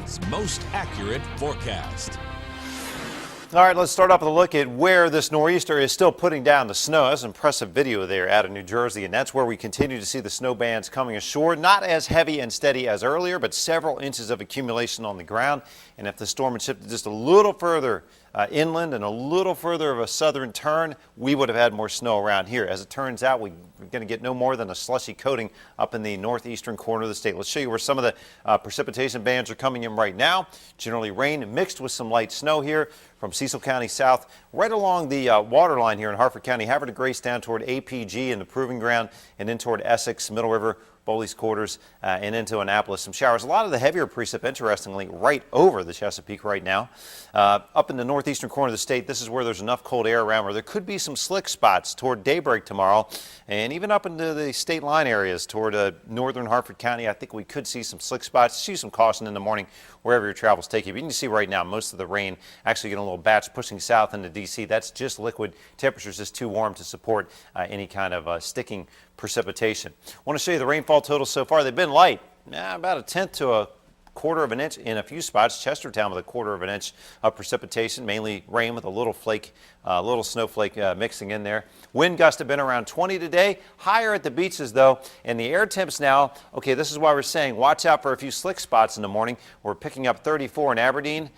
World's most accurate forecast. All right, let's start off with a look at where this nor'easter is still putting down the snow. That's an impressive video there out of New Jersey, and that's where we continue to see the snow bands coming ashore. Not as heavy and steady as earlier, but several inches of accumulation on the ground. And if the storm had shifted just a little further inland and a little further of a southern turn, we would have had more snow around here. As it turns out, we're going to get no more than a slushy coating up in the northeastern corner of the state. Let's show you where some of the precipitation bands are coming in right now. Generally rain mixed with some light snow here from Cecil County south, right along the water line here in Harford County, Havre de Grace down toward APG and the Proving Ground, and in toward Essex, Middle River, Bowley's Quarters, and into Annapolis. Some showers. A lot of the heavier precip, interestingly, right over the Chesapeake right now. Up in the northeastern corner of the state, this is where there's enough cold air around where there could be some slick spots toward daybreak tomorrow, and even up into the state line areas toward northern Harford County. I think we could see some slick spots. Use some caution in the morning wherever your travels take you. But you can see right now most of the rain actually getting a little batch pushing south into D.C. That's just liquid. Temperatures just too warm to support any kind of sticking precipitation. I want to show you the rainfall totals so far. They've been light, about 1/10 to a 1/4 of an inch in a few spots. Chestertown with a 1/4 of an inch of precipitation, mainly rain with a little flake, little snowflake mixing in there. Wind gusts have been around 20 today, higher at the beaches though, and the air temps now, okay, this is why we're saying watch out for a few slick spots in the morning. We're picking up 34 in Aberdeen,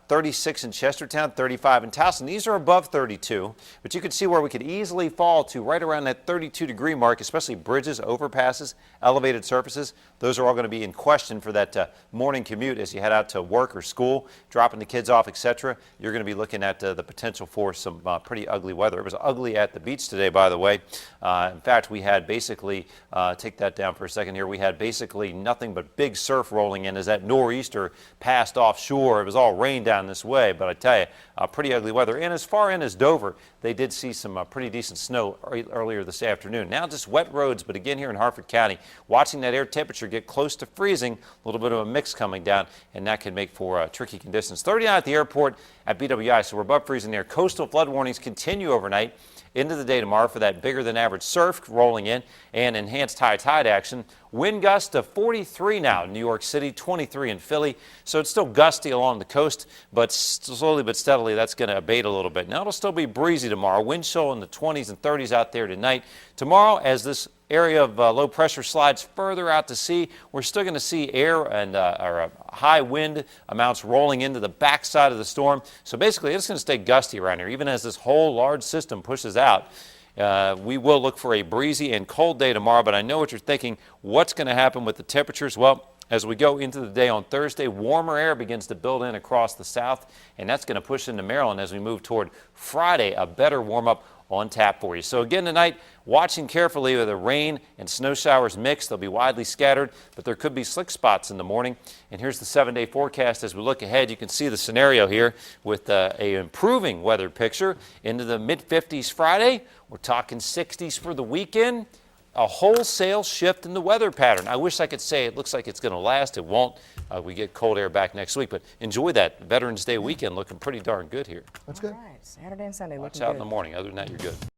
36 in Chestertown, 35 in Towson. These are above 32, but you can see where we could easily fall to right around that 32-degree mark, especially bridges, overpasses, elevated surfaces. Those are all going to be in question for that morning commute as you head out to work or school, dropping the kids off, etc. You're going to be looking at the potential for some pretty ugly weather. It was ugly at the beach today, by the way. In fact, we had basically, take that down for a second here, we had basically nothing but big surf rolling in as that nor'easter passed offshore. It was all rain down this way, but I tell you, pretty ugly weather. And as far in as Dover, they did see some pretty decent snow earlier this afternoon. Now just wet roads, but again here in Harford County, watching that air temperature get close to freezing, a little bit of a mix coming down, and that can make for tricky conditions. 39 at the airport at BWI, so we're above freezing there. Coastal flood warnings continue overnight into the day tomorrow for that bigger than average surf rolling in and enhanced high tide action. Wind gust of 43 now in New York City, 23 in Philly. So it's still gusty along the coast, but slowly but steadily that's going to abate a little bit. Now it'll still be breezy tomorrow. Wind chill in the 20s and 30s out there tonight. Tomorrow, as this area of low pressure slides further out to sea, we're still going to see air and high wind amounts rolling into the backside of the storm. So basically it's going to stay gusty around here even as this whole large system pushes out. We will look for a breezy and cold day tomorrow, but I know what you're thinking. What's going to happen with the temperatures? Well, as we go into the day on Thursday, warmer air begins to build in across the south, and that's going to push into Maryland as we move toward Friday, a better warm-up on tap for you. So again tonight, watching carefully with the rain and snow showers mixed. They'll be widely scattered, but there could be slick spots in the morning. And here's the 7-day forecast. As we look ahead, you can see the scenario here with a improving weather picture into the mid-50s Friday. We're talking 60s for the weekend. A wholesale shift in the weather pattern. I wish I could say it looks like it's going to last. It won't. We get cold air back next week, but enjoy that Veterans Day weekend looking pretty darn good here. That's good. All right, Saturday and Sunday looking Watch good. out in the morning. Other than that, you're good.